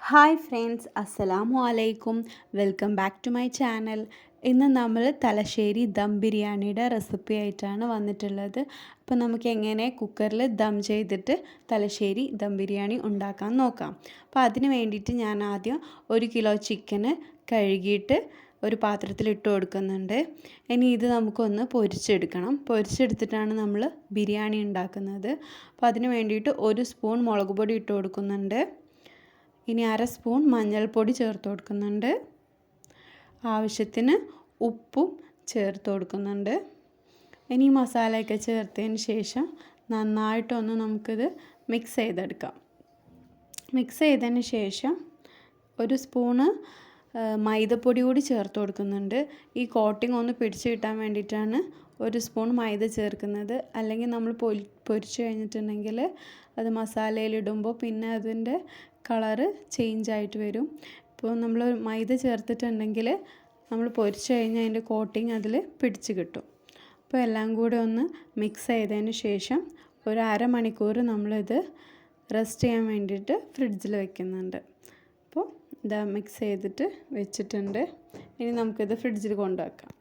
Hi friends, അസ്സലാമു അലൈക്കും. Welcome back to my channel. ഇന്ന് നമ്മൾ തലശ്ശേരി ദം ബിരിയാണിയുടെ റെസിപ്പി ആയിട്ടാണ് വന്നിട്ടുള്ളത്. അപ്പോൾ നമുക്ക് എങ്ങനെ കുക്കറിൽ ദം ചെയ്തിട്ട് തലശ്ശേരി ദം ബിരിയാണി ഉണ്ടാക്കാൻ നോക്കാം. അപ്പോൾ അതിന് വേണ്ടിയിട്ട് ഞാൻ ആദ്യം 1 കിലോ ചിക്കന് കഴുകിയിട്ട് ഒരു പാത്രത്തിൽ ഇട്ട് കൊടുക്കുന്നുണ്ട്. ഇനി ഇത് നമുക്കൊന്ന് പൊരിച്ചെടുക്കണം. പൊരിച്ചെടുത്തിട്ടാണ് നമ്മൾ ബിരിയാണി ഉണ്ടാക്കുന്നത്. അപ്പോൾ അതിന് വേണ്ടിയിട്ട് 1 സ്പൂൺ മുളക് പൊടി ഇട്ട് കൊടുക്കുന്നുണ്ട്. ഇനി 1/2 സ്പൂൺ മഞ്ഞൾപ്പൊടി ചേർത്ത് കൊടുക്കുന്നുണ്ട്. ആവശ്യത്തിന് ഉപ്പും ചേർത്ത് കൊടുക്കുന്നുണ്ട്. ഇനി മസാലയൊക്കെ ചേർത്തതിന് ശേഷം നന്നായിട്ടൊന്ന് നമുക്കിത് മിക്സ് ചെയ്തെടുക്കാം. മിക്സ് ചെയ്തതിന് ശേഷം 1 സ്പൂണ് മൈദപ്പൊടി കൂടി ചേർത്ത് കൊടുക്കുന്നുണ്ട്. ഈ കോട്ടിംഗ് ഒന്ന് പിടിച്ച് കിട്ടാൻ വേണ്ടിയിട്ടാണ് 1 സ്പൂൺ മൈദ ചേർക്കുന്നത്. അല്ലെങ്കിൽ നമ്മൾ പൊരിച്ച് കഴിഞ്ഞിട്ടുണ്ടെങ്കിൽ അത് മസാലയിലിടുമ്പോൾ പിന്നെ അതിൻ്റെ കളറ് ചേഞ്ച് ആയിട്ട് വരും. ഇപ്പോൾ നമ്മൾ മൈദ ചേർത്തിട്ടുണ്ടെങ്കിൽ നമ്മൾ പൊരിച്ച് കഴിഞ്ഞാൽ അതിൻ്റെ കോട്ടിങ് അതിൽ പിടിച്ച് കിട്ടും. അപ്പോൾ എല്ലാം കൂടി ഒന്ന് മിക്സ് ചെയ്തതിന് ശേഷം ഒരു അരമണിക്കൂർ നമ്മളിത് റെസ്റ്റ് ചെയ്യാൻ വേണ്ടിയിട്ട് ഫ്രിഡ്ജിൽ വെക്കുന്നുണ്ട്. അപ്പോൾ ഇതാ മിക്സ് ചെയ്തിട്ട് വെച്ചിട്ടുണ്ട്. ഇനി നമുക്കിത് ഫ്രിഡ്ജിൽ കൊണ്ടുവെക്കാം.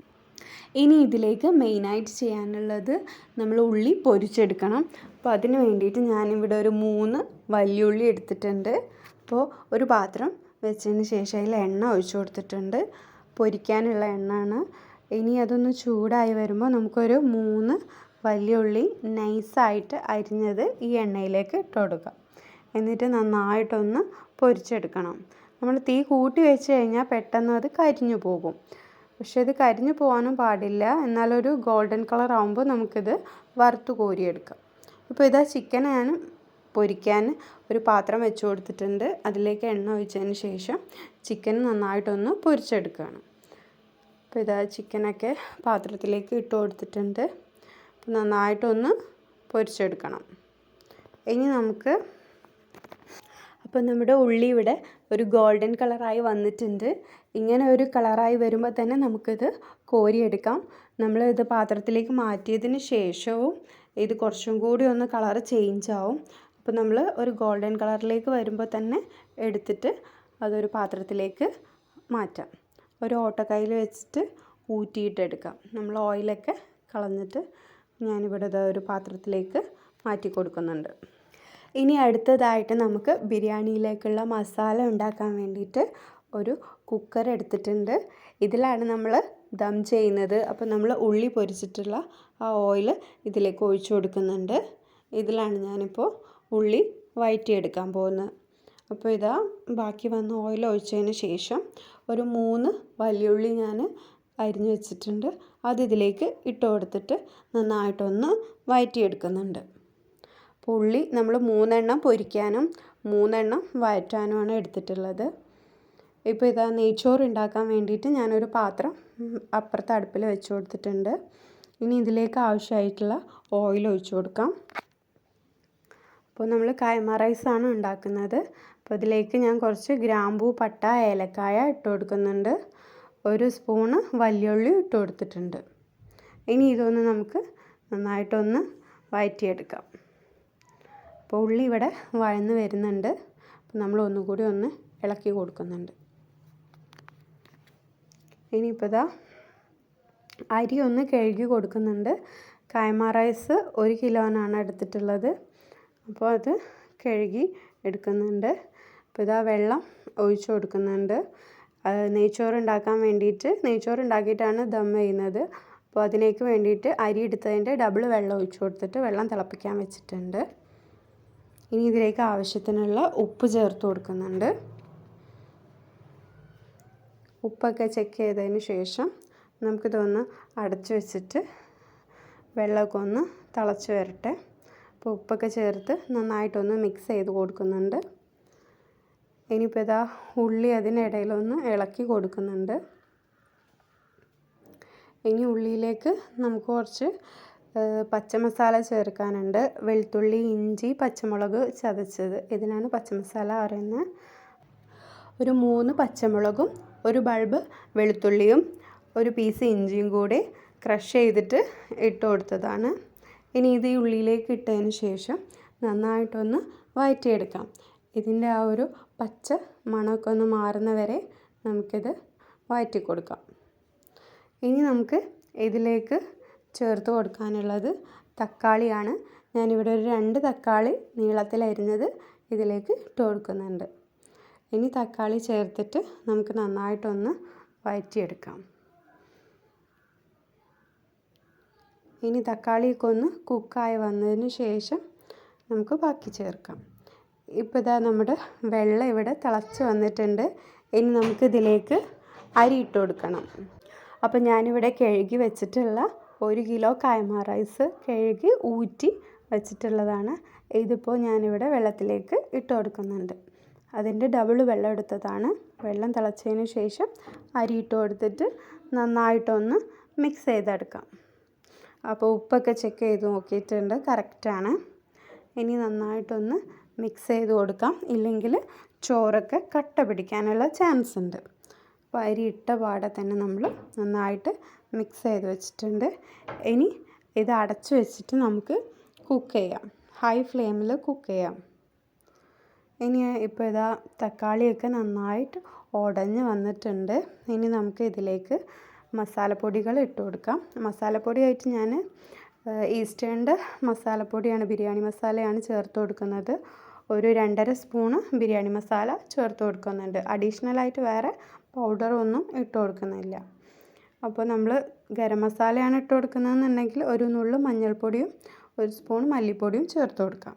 ഇനി ഇതിലേക്ക് മെയിനായിട്ട് ചെയ്യാനുള്ളത് നമ്മൾ ഉള്ളി പൊരിച്ചെടുക്കണം. അപ്പോൾ അതിന് വേണ്ടിയിട്ട് ഞാനിവിടെ ഒരു 3 വലിയുള്ളി എടുത്തിട്ടുണ്ട്. അപ്പോൾ ഒരു പാത്രം വെച്ചതിന് ശേഷം അതിൽ എണ്ണ ഒഴിച്ചു കൊടുത്തിട്ടുണ്ട്. പൊരിക്കാനുള്ള എണ്ണയാണ്. ഇനി അതൊന്ന് ചൂടായി വരുമ്പോൾ നമുക്കൊരു 3 വലിയുള്ളി നൈസായിട്ട് അരിഞ്ഞത് ഈ എണ്ണയിലേക്ക് ഇട്ട് കൊടുക്കാം. എന്നിട്ട് നന്നായിട്ടൊന്ന് പൊരിച്ചെടുക്കണം. നമ്മൾ തീ കൂട്ടി വെച്ച് കഴിഞ്ഞാൽ പെട്ടെന്ന് അത് കരിഞ്ഞു പോകും. പക്ഷേ ഇത് കരിഞ്ഞു പോകാനും പാടില്ല. എന്നാലൊരു ഗോൾഡൻ കളർ ആകുമ്പോൾ നമുക്കിത് വറുത്ത് കോരിയെടുക്കാം. ഇപ്പോൾ ഇതാ ചിക്കൻ ഞാൻ പൊരിക്കാൻ ഒരു പാത്രം വെച്ച് കൊടുത്തിട്ടുണ്ട്. അതിലേക്ക് എണ്ണ ഒഴിച്ചതിന് ശേഷം ചിക്കൻ നന്നായിട്ടൊന്ന് പൊരിച്ചെടുക്കുകയാണ്. അപ്പോൾ ഇതാ ചിക്കനൊക്കെ പാത്രത്തിലേക്ക് ഇട്ട് കൊടുത്തിട്ടുണ്ട്. അപ്പോൾ നന്നായിട്ടൊന്ന് പൊരിച്ചെടുക്കണം. ഇനി നമുക്ക് അപ്പോൾ നമ്മുടെ ഉള്ളി ഇവിടെ ഒരു ഗോൾഡൻ കളറായി വന്നിട്ടുണ്ട്. ഇങ്ങനെ ഒരു കളറായി വരുമ്പോൾ തന്നെ നമുക്കിത് കോരിയെടുക്കാം. നമ്മളിത് പാത്രത്തിലേക്ക് മാറ്റിയതിന് ശേഷവും ഇത് കുറച്ചും കൂടി ഒന്ന് കളറ് ചേഞ്ച് ആവും. അപ്പോൾ നമ്മൾ ഒരു ഗോൾഡൻ കളറിലേക്ക് വരുമ്പോൾ തന്നെ എടുത്തിട്ട് അതൊരു പാത്രത്തിലേക്ക് മാറ്റാം. ഒരു ഓട്ടക്കൈയിൽ വെച്ചിട്ട് ഊറ്റിയിട്ടെടുക്കാം. നമ്മൾ ഓയിലൊക്കെ കളഞ്ഞിട്ട് ഞാനിവിടെ ഒരു പാത്രത്തിലേക്ക് മാറ്റി കൊടുക്കുന്നുണ്ട്. ഇനി അടുത്തതായിട്ട് നമുക്ക് ബിരിയാണിയിലേക്കുള്ള മസാല ഉണ്ടാക്കാൻ വേണ്ടിയിട്ട് ഒരു കുക്കർ എടുത്തിട്ടുണ്ട്. ഇതിലാണ് നമ്മൾ ദം ചെയ്യുന്നത്. അപ്പോൾ നമ്മൾ ഉള്ളി പൊരിച്ചിട്ടുള്ള ആ ഓയിൽ ഇതിലേക്ക് ഒഴിച്ചു കൊടുക്കുന്നുണ്ട്. ഇതിലാണ് ഞാനിപ്പോൾ ഉള്ളി വഴറ്റിയെടുക്കാൻ പോകുന്നത്. അപ്പോൾ ഇതാ ബാക്കി വന്ന ഓയിൽ ഒഴിച്ചതിന് ശേഷം ഒരു 3 വലിയുള്ളി ഞാൻ അരിഞ്ഞു വെച്ചിട്ടുണ്ട്. അത് ഇതിലേക്ക് ഇട്ട് കൊടുത്തിട്ട് നന്നായിട്ടൊന്ന് വഴറ്റിയെടുക്കുന്നുണ്ട്. അപ്പോൾ ഉള്ളി നമ്മൾ 3 എണ്ണം പൊരിക്കാനും 3 എണ്ണം വഴറ്റാനുമാണ് എടുത്തിട്ടുള്ളത്. ഇപ്പോൾ ഇതാ നെയ്ച്ചോറ് ഉണ്ടാക്കാൻ വേണ്ടിയിട്ട് ഞാനൊരു പാത്രം അപ്പുറത്തെ അടുപ്പിൽ വെച്ച് കൊടുത്തിട്ടുണ്ട്. ഇനി ഇതിലേക്ക് ആവശ്യമായിട്ടുള്ള ഓയിൽ ഒഴിച്ചു കൊടുക്കാം. അപ്പോൾ നമ്മൾ കൈമ റൈസാണ് ഉണ്ടാക്കുന്നത്. അപ്പോൾ ഇതിലേക്ക് ഞാൻ കുറച്ച് ഗ്രാമ്പൂ, പട്ട, ഏലക്കായ ഇട്ട് കൊടുക്കുന്നുണ്ട്. 1 സ്പൂണ് വലിയുള്ളി ഇട്ട് കൊടുത്തിട്ടുണ്ട്. ഇനി ഇതൊന്ന് നമുക്ക് നന്നായിട്ടൊന്ന് വഴറ്റിയെടുക്കാം. അപ്പോൾ ഉള്ളി ഇവിടെ വഴന്ന് വരുന്നുണ്ട്. അപ്പോൾ നമ്മൾ ഒന്നുകൂടി ഒന്ന് ഇളക്കി കൊടുക്കുന്നുണ്ട്. ഇനിയിപ്പോൾ ഇതാ അരി ഒന്ന് കഴുകി കൊടുക്കുന്നുണ്ട്. കൈമ റൈസ് 1 കിലോനാണ് എടുത്തിട്ടുള്ളത്. അപ്പോൾ അത് കഴുകി എടുക്കുന്നുണ്ട്. അപ്പോൾ ഇതാ വെള്ളം ഒഴിച്ചു കൊടുക്കുന്നുണ്ട്. നെയ്ച്ചോറ് ഉണ്ടാക്കാൻ വേണ്ടിയിട്ട് നെയ്ച്ചോറ് ഉണ്ടാക്കിയിട്ടാണ് ദം ചെയ്യുന്നത്. അപ്പോൾ അതിലേക്ക് വേണ്ടിയിട്ട് അരി എടുത്തതിൻ്റെ ഡബിൾ വെള്ളം ഒഴിച്ചു കൊടുത്തിട്ട് വെള്ളം തിളപ്പിക്കാൻ വെച്ചിട്ടുണ്ട്. ഇനി ഇതിലേക്ക് ആവശ്യത്തിനുള്ള ഉപ്പ് ചേർത്ത് കൊടുക്കുന്നുണ്ട്. ഉപ്പൊക്കെ ചെക്ക് ചെയ്തതിന് ശേഷം നമുക്കിതൊന്ന് അടച്ചു വെച്ചിട്ട് വെള്ളമൊക്കെ ഒന്ന് തിളച്ച് വരട്ടെ. അപ്പോൾ ഉപ്പൊക്കെ ചേർത്ത് നന്നായിട്ടൊന്ന് മിക്സ് ചെയ്ത് കൊടുക്കുന്നുണ്ട്. ഇനിയിപ്പോൾ ഇതാ ഉള്ളി അതിനിടയിലൊന്ന് ഇളക്കി കൊടുക്കുന്നുണ്ട്. ഇനി ഉള്ളിയിലേക്ക് നമുക്ക് കുറച്ച് പച്ചമസാല ചേർക്കാനുണ്ട്. വെളുത്തുള്ളി, ഇഞ്ചി, പച്ചമുളക് ചതച്ചത്, ഇതിനാണ് പച്ചമസാല പറയുന്നത്. ഒരു 3 പച്ചമുളകും 1 ബൾബ് വെളുത്തുള്ളിയും 1 പീസ് ഇഞ്ചിയും കൂടി ക്രഷ് ചെയ്തിട്ട് ഇട്ട് കൊടുത്തതാണ്. ഇനി ഇത് ഈ ഉള്ളിയിലേക്ക് ഇട്ടതിന് ശേഷം നന്നായിട്ടൊന്ന് വഴറ്റിയെടുക്കാം. ഇതിൻ്റെ ആ ഒരു പച്ച മണമൊക്കെ ഒന്ന് മാറുന്ന വരെ നമുക്കിത് വഴറ്റി കൊടുക്കാം. ഇനി നമുക്ക് ഇതിലേക്ക് ചേർത്ത് കൊടുക്കാനുള്ളത് തക്കാളിയാണ്. ഞാനിവിടെ ഒരു 2 തക്കാളി നീളത്തിലരിഞ്ഞത് ഇതിലേക്ക് ഇട്ട് കൊടുക്കുന്നുണ്ട്. ഇനി തക്കാളി ചേർത്തിട്ട് നമുക്ക് നന്നായിട്ടൊന്ന് വഴറ്റിയെടുക്കാം. ഇനി തക്കാളിയൊക്കെ ഒന്ന് കുക്കായി വന്നതിന് ശേഷം നമുക്ക് ബാക്കി ചേർക്കാം. ഇപ്പോൾ ഇതാ നമ്മുടെ വെള്ളം ഇവിടെ തിളച്ച് വന്നിട്ടുണ്ട്. ഇനി നമുക്കിതിലേക്ക് അരി ഇട്ട് കൊടുക്കണം. അപ്പോൾ ഞാനിവിടെ കഴുകി വെച്ചിട്ടുള്ള 1 കിലോ കൈമ റൈസ് കഴുകി ഊറ്റി വെച്ചിട്ടുള്ളതാണ്. ഇതിപ്പോൾ ഞാനിവിടെ വെള്ളത്തിലേക്ക് ഇട്ട് കൊടുക്കുന്നുണ്ട്. അതിൻ്റെ ഡബിൾ വെള്ളം എടുത്തതാണ്. വെള്ളം തിളച്ചതിന് ശേഷം അരി ഇട്ട് കൊടുത്തിട്ട് നന്നായിട്ടൊന്ന് മിക്സ് ചെയ്തെടുക്കാം. അപ്പോൾ ഉപ്പൊക്കെ ചെക്ക് ചെയ്ത് നോക്കിയിട്ടുണ്ട്, കറക്റ്റാണ്. ഇനി നന്നായിട്ടൊന്ന് മിക്സ് ചെയ്ത് കൊടുക്കാം, ഇല്ലെങ്കിൽ ചോറൊക്കെ കട്ട പിടിക്കാനുള്ള ചാൻസ് ഉണ്ട്. അപ്പോൾ അരി ഇട്ട പാടെ തന്നെ നമ്മൾ നന്നായിട്ട് മിക്സ് ചെയ്ത് വെച്ചിട്ടുണ്ട്. ഇനി ഇത് അടച്ച് വെച്ചിട്ട് നമുക്ക് കുക്ക് ചെയ്യാം, ഹൈ ഫ്ലെയിമിൽ കുക്ക് ചെയ്യാം. ഇനി ഇപ്പോൾ ഇതാ തക്കാളിയൊക്കെ നന്നായിട്ട് ഉടഞ്ഞ് വന്നിട്ടുണ്ട്. ഇനി നമുക്ക് ഇതിലേക്ക് മസാലപ്പൊടികൾ ഇട്ട് കൊടുക്കാം. മസാലപ്പൊടിയായിട്ട് ഞാൻ ഈസ്റ്റേണിൻ്റെ മസാലപ്പൊടിയാണ്, ബിരിയാണി മസാലയാണ് ചേർത്ത് കൊടുക്കുന്നത്. ഒരു 2.5 സ്പൂണ് ബിരിയാണി മസാല ചേർത്ത് കൊടുക്കുന്നുണ്ട്. അഡീഷണലായിട്ട് വേറെ പൗഡറൊന്നും ഇട്ട് കൊടുക്കുന്നില്ല. അപ്പോൾ നമ്മൾ ഗരം മസാലയാണ് ഇട്ട് കൊടുക്കുന്നതെന്നുണ്ടെങ്കിൽ ഒരു നുള്ളു മഞ്ഞൾപ്പൊടിയും 1 സ്പൂൺ മല്ലിപ്പൊടിയും ചേർത്ത് കൊടുക്കാം.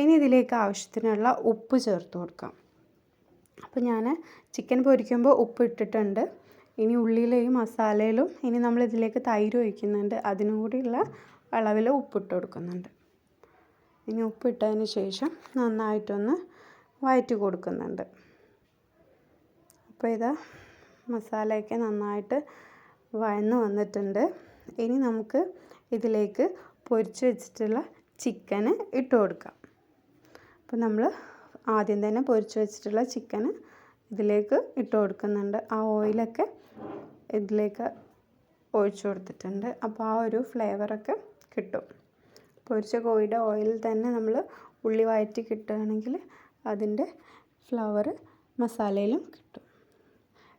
ഇനി ഇതിലേക്ക് ആവശ്യത്തിനുള്ള ഉപ്പ് ചേർത്ത് കൊടുക്കാം. അപ്പോൾ ഞാൻ ചിക്കൻ പൊരിക്കുമ്പോൾ ഉപ്പ് ഇട്ടിട്ടുണ്ട്. ഇനി ഉള്ളിയിലെയും മസാലയിലും ഇനി നമ്മൾ ഇതിലേക്ക് തൈര് ഒഴിക്കുന്നുണ്ട്, അതിനും കൂടിയുള്ള അളവിൽ ഉപ്പിട്ട് കൊടുക്കുന്നുണ്ട്. ഇനി ഉപ്പിട്ടതിന് ശേഷം നന്നായിട്ടൊന്ന് വഴറ്റി കൊടുക്കുന്നുണ്ട്. അപ്പോൾ ഇതാ മസാലയൊക്കെ നന്നായിട്ട് വഴന്ന് വന്നിട്ടുണ്ട്. ഇനി നമുക്ക് ഇതിലേക്ക് പൊരിച്ച് വെച്ചിട്ടുള്ള ചിക്കന് ഇട്ട് കൊടുക്കാം. അപ്പോൾ നമ്മൾ ആദ്യം തന്നെ പൊരിച്ച് വെച്ചിട്ടുള്ള ചിക്കന് ഇതിലേക്ക് ഇട്ട് കൊടുക്കുന്നുണ്ട്. ആ ഓയിലൊക്കെ ഇതിലേക്ക് ഒഴിച്ചു കൊടുത്തിട്ടുണ്ട്. അപ്പോൾ ആ ഒരു ഫ്ലേവറൊക്കെ കിട്ടും. പൊരിച്ച കോഴിയുടെ ഓയിലിൽ തന്നെ നമ്മൾ ഉള്ളി വഴറ്റി കിട്ടുകയാണെങ്കിൽ അതിൻ്റെ ഫ്ലേവർ മസാലയിലും കിട്ടും.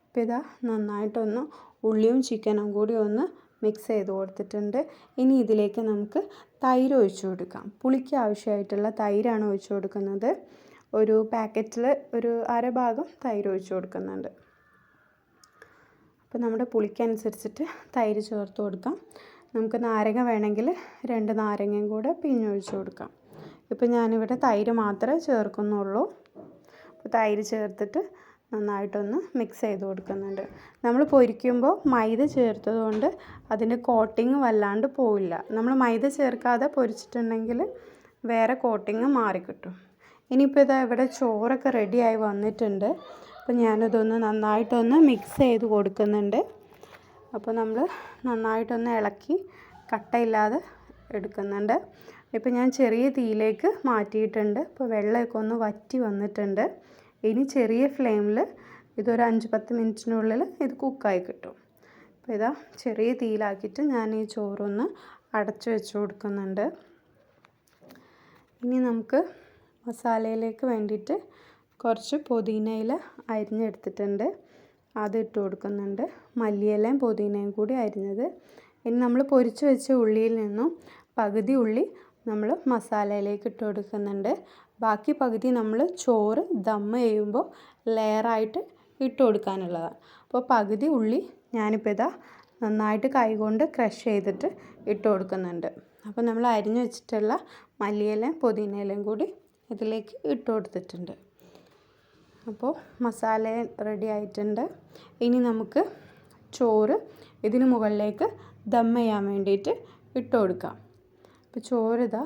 അപ്പോൾ ഇതാ നന്നായിട്ടൊന്ന് ഉള്ളിയും ചിക്കനും കൂടി ഒന്ന് മിക്സ് ചെയ്ത് കൊടുത്തിട്ടുണ്ട്. ഇനി ഇതിലേക്ക് നമുക്ക് തൈര് ഒഴിച്ചു കൊടുക്കാം. പുളിക്ക് ആവശ്യമായിട്ടുള്ള തൈരാണ് ഒഴിച്ചു കൊടുക്കുന്നത്. ഒരു പാക്കറ്റിൽ ഒരു 1/2 ഭാഗം തൈര് ഒഴിച്ചു കൊടുക്കുന്നുണ്ട്. അപ്പോൾ നമ്മുടെ പുളിക്കനുസരിച്ചിട്ട് തൈര് ചേർത്ത് കൊടുക്കാം. നമുക്ക് നാരങ്ങ വേണമെങ്കിൽ 2 നാരങ്ങയും കൂടെ പിഴിഞ്ഞൊഴിച്ച് കൊടുക്കാം. ഇപ്പോൾ ഞാനിവിടെ തൈര് മാത്രമേ ചേർക്കുന്നുള്ളൂ. അപ്പോൾ തൈര് ചേർത്തിട്ട് നന്നായിട്ടൊന്ന് മിക്സ് ചെയ്ത് കൊടുക്കുന്നുണ്ട്. നമ്മൾ പൊരിക്കുമ്പോൾ മൈദ ചേർത്തത് കൊണ്ട് അതിൻ്റെ കോട്ടിങ് വല്ലാണ്ട് പോവില്ല. നമ്മൾ മൈദ ചേർക്കാതെ പൊരിച്ചിട്ടുണ്ടെങ്കിൽ വേറെ കോട്ടിങ് മാറിക്കിട്ടും. ഇനിയിപ്പോൾ ഇതാ ഇവിടെ ചോറൊക്കെ റെഡിയായി വന്നിട്ടുണ്ട്. അപ്പോൾ ഞാനതൊന്ന് നന്നായിട്ടൊന്ന് മിക്സ് ചെയ്ത് കൊടുക്കുന്നുണ്ട്. അപ്പോൾ നമ്മൾ നന്നായിട്ടൊന്ന് ഇളക്കി കട്ടയില്ലാതെ എടുക്കുന്നുണ്ട്. ഇപ്പോൾ ഞാൻ ചെറിയ തീയിലേക്ക് മാറ്റിയിട്ടുണ്ട്. ഇപ്പോൾ വെള്ളമൊക്കെ ഒന്ന് വറ്റി വന്നിട്ടുണ്ട്. ഇനി ചെറിയ ഫ്ലെയിമിൽ ഇതൊരു 5-10 മിനിറ്റിനുള്ളിൽ ഇത് കുക്കായി കിട്ടും. അപ്പോൾ ഇതാ ചെറിയ തീയിലാക്കിയിട്ട് ഞാൻ ഈ ചോറൊന്ന് അടച്ചു വെച്ച് കൊടുക്കുന്നുണ്ട്. ഇനി നമുക്ക് മസാലയിലേക്ക് വേണ്ടിയിട്ട് കുറച്ച് പുതിനയില അരിഞ്ഞെടുത്തിട്ടുണ്ട്, അത് ഇട്ട് കൊടുക്കുന്നുണ്ട്. മല്ലിയിലയും പുതിനയും കൂടി അരിഞ്ഞത്. ഇനി നമ്മൾ പൊരിച്ച് വെച്ച ഉള്ളിയിൽ നിന്നും പകുതി ഉള്ളി നമ്മൾ മസാലയിലേക്ക് ഇട്ട് കൊടുക്കുന്നുണ്ട്. ബാക്കി പകുതി നമ്മൾ ചോറ് ദം ചെയ്യുമ്പോൾ ലെയറായിട്ട് ഇട്ട് കൊടുക്കാനുള്ളതാണ്. അപ്പോൾ പകുതി ഉള്ളി ഞാനിപ്പോൾ ഇതാ നന്നായിട്ട് കൈകൊണ്ട് ക്രഷ് ചെയ്തിട്ട് ഇട്ട് കൊടുക്കുന്നുണ്ട്. അപ്പോൾ നമ്മൾ അരിഞ്ഞു വെച്ചിട്ടുള്ള മല്ലിയിലയും പുതിനയിലയും കൂടി ഇതിലേക്ക് ഇട്ട് കൊടുത്തിട്ടുണ്ട്. അപ്പോൾ മസാല റെഡി ആയിട്ടുണ്ട്. ഇനി നമുക്ക് ചോറ് ഇതിന് മുകളിലേക്ക് ദം ചെയ്യാൻ വേണ്ടിയിട്ട് ഇട്ട് കൊടുക്കാം. അപ്പോൾ ചോറ് ഇതാ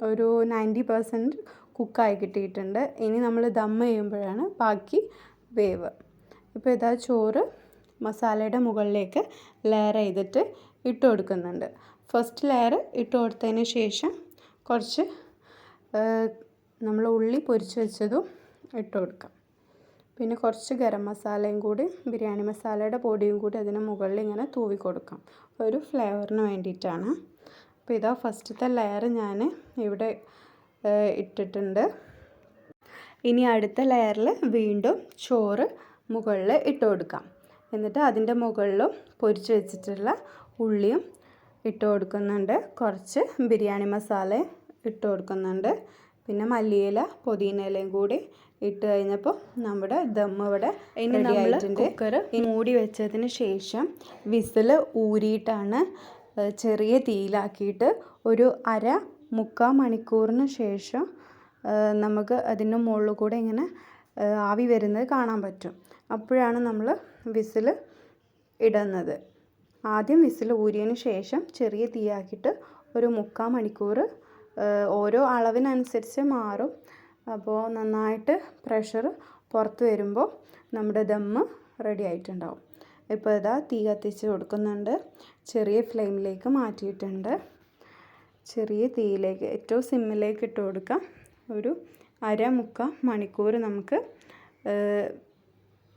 ഒരു 90% കുക്കായി കിട്ടിയിട്ടുണ്ട്. ഇനി നമ്മൾ ദം ചെയ്യുമ്പോഴാണ് ബാക്കി വേവ്. ഇപ്പോൾ ഇതാ ചോറ് മസാലയുടെ മുകളിലേക്ക് ലെയർ ചെയ്തിട്ട് ഇട്ട് കൊടുക്കുന്നുണ്ട്. ഫസ്റ്റ് ലെയർ ഇട്ട് കൊടുത്തതിന് ശേഷം കുറച്ച് നമ്മൾ ഉള്ളി പൊരിച്ച് വെച്ചതും ഇട്ട് കൊടുക്കാം. പിന്നെ കുറച്ച് ഗരം മസാലയും കൂടി ബിരിയാണി മസാലയുടെ പൊടിയും കൂടി അതിന് മുകളിൽ ഇങ്ങനെ തൂവി കൊടുക്കാം, ഒരു ഫ്ലേവറിന് വേണ്ടിയിട്ടാണ്. അപ്പോൾ ഇതാ ഫസ്റ്റത്തെ ലെയർ ഞാൻ ഇവിടെ ഇട്ടിട്ടുണ്ട്. ഇനി അടുത്ത ലെയറിൽ വീണ്ടും ചോറ് മുകളിൽ ഇട്ട് കൊടുക്കാം. എന്നിട്ട് അതിൻ്റെ മുകളിലും പൊരിച്ച് വെച്ചിട്ടുള്ള ഉള്ളിയും ഇട്ട് കൊടുക്കുന്നുണ്ട്. കുറച്ച് ബിരിയാണി മസാല ഇട്ട് കൊടുക്കുന്നുണ്ട്. പിന്നെ മല്ലിയില പുതിന ഇലയും കൂടി ഇട്ട് കഴിഞ്ഞപ്പോൾ നമ്മുടെ ദം ഇവിടെ റെഡി ആയിട്ടുണ്ട്. കുക്കർ മൂടി വെച്ചതിന് ശേഷം വിസിൽ ഊരിയിട്ടാണ് ചെറിയ തീയിലാക്കിയിട്ട് ഒരു മുക്കാൽ മണിക്കൂറിന് ശേഷം നമുക്ക് അതിൻ്റെ മുകളിൽ കൂടെ ഇങ്ങനെ ആവി വരുന്നത് കാണാൻ പറ്റും. അപ്പോഴാണ് നമ്മൾ വിസിൽ ഇടുന്നത്. ആദ്യം വിസിൽ ഊരിയതിന് ശേഷം ചെറിയ തീയാക്കിയിട്ട് ഒരു മുക്കാൽ മണിക്കൂർ ഓരോ അളവിനനുസരിച്ച് മാറും. അപ്പോൾ നന്നായിട്ട് പ്രഷർ പുറത്ത് വരുമ്പോൾ നമ്മുടെ ദമ്മ് റെഡി ആയിട്ടുണ്ടാവും. ഇപ്പോൾ ഇതാ തീ കത്തിച്ച് കൊടുക്കുന്നുണ്ട്. ചെറിയ ഫ്ലെയിമിലേക്ക് മാറ്റിയിട്ടുണ്ട്. ചെറിയ തീയിലേക്ക് ഏറ്റവും സിമ്മിലേക്ക് ഇട്ട് കൊടുക്കാം. ഒരു മുക്കാൽ മണിക്കൂർ നമുക്ക്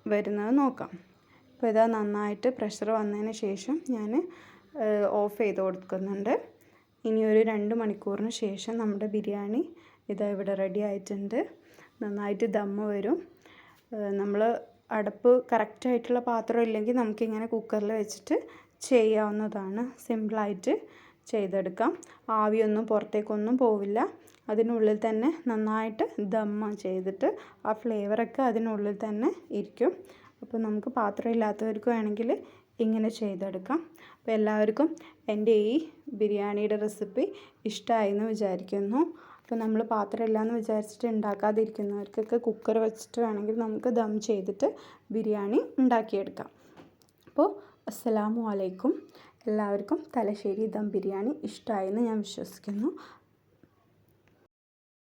വരുന്നത് നോക്കാം. ഇപ്പോൾ ഇതാ നന്നായിട്ട് പ്രഷർ വന്നതിന് ശേഷം ഞാൻ ഓഫ് ചെയ്ത് കൊടുക്കുന്നുണ്ട്. ഇനി ഒരു 2 മണിക്കൂറിന് ശേഷം നമ്മുടെ ബിരിയാണി ഇതാ ഇവിടെ റെഡി ആയിട്ടുണ്ട്. നന്നായിട്ട് ദമ്മ് വരും. നമ്മൾ അടുപ്പ് കറക്റ്റായിട്ടുള്ള പാത്രം ഇല്ലെങ്കിൽ നമുക്കിങ്ങനെ കുക്കറിൽ വെച്ചിട്ട് ചെയ്യാവുന്നതാണ്. സിമ്പിളായിട്ട് ചെയ്തെടുക്കാം. ആവിയൊന്നും പുറത്തേക്കൊന്നും പോവില്ല. അതിനുള്ളിൽ തന്നെ നന്നായിട്ട് ദമ്മ് ചെയ്തിട്ട് ആ ഫ്ലേവറൊക്കെ അതിനുള്ളിൽ തന്നെ ഇരിക്കും. അപ്പോൾ നമുക്ക് പാത്രം ഇല്ലാത്തവർക്ക് വേണമെങ്കിൽ ഇങ്ങനെ ചെയ്തെടുക്കാം. അപ്പോൾ എല്ലാവർക്കും എൻ്റെ ഈ ബിരിയാണിയുടെ റെസിപ്പി ഇഷ്ടമായി എന്ന് വിചാരിക്കുന്നു. അപ്പോൾ നമ്മൾ പാത്രം ഇല്ലയെന്ന് വിചാരിച്ചിട്ട് ഉണ്ടാക്കാതിരിക്കുന്നവർക്കൊക്കെ കുക്കർ വെച്ചിട്ട് വേണമെങ്കിൽ നമുക്ക് ദം ചെയ്തിട്ട് ബിരിയാണി ഉണ്ടാക്കിയെടുക്കാം. അപ്പോൾ അസ്സലാമു അലൈക്കും. എല്ലാവർക്കും തലശ്ശേരി ദം ബിരിയാണി ഇഷ്ടമായെന്ന് ഞാൻ വിശ്വസിക്കുന്നു.